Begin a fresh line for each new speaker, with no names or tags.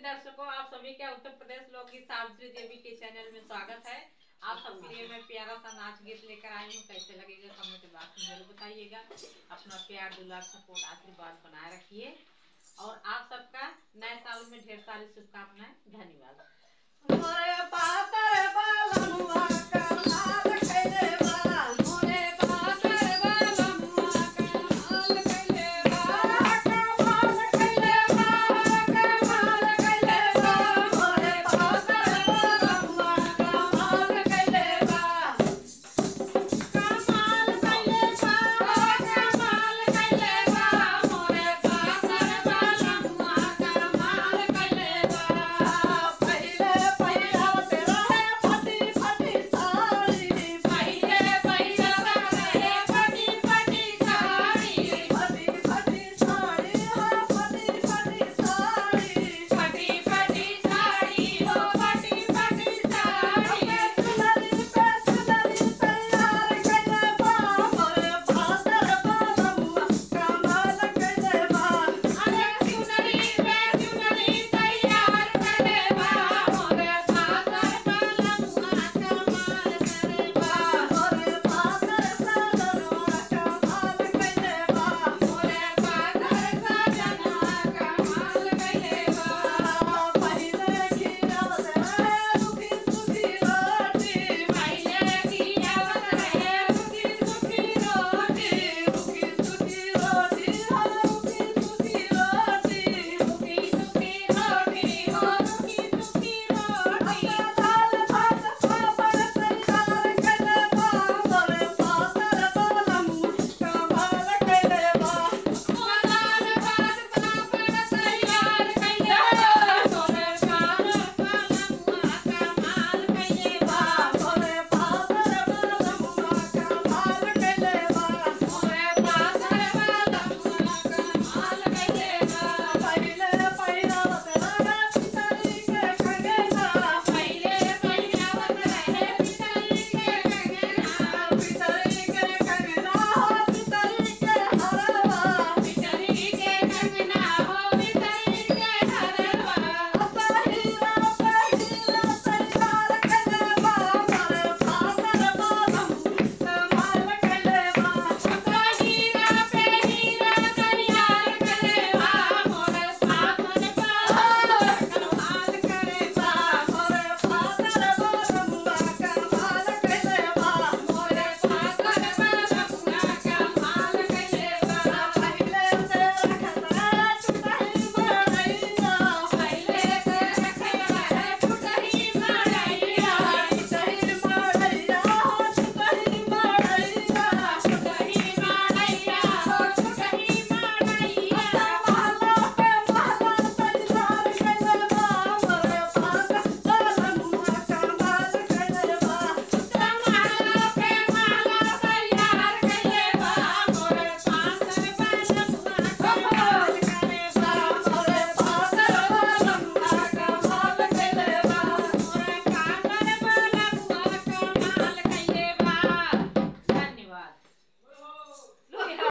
दर्शकों, आप सभी का उत्तर प्रदेश लोकगीत सावित्री देवी के चैनल में स्वागत है। आप सबके लिए मैं प्यारा सा नाच गीत लेकर आई हूँ। कैसे लगेगा कमेंट बॉक्स में जरूर बताइएगा। अपना प्यार दुलार सपोर्ट आशीर्वाद बनाए रखिए और आप सबका नए साल में ढेर सारी शुभकामनाएं। धन्यवाद।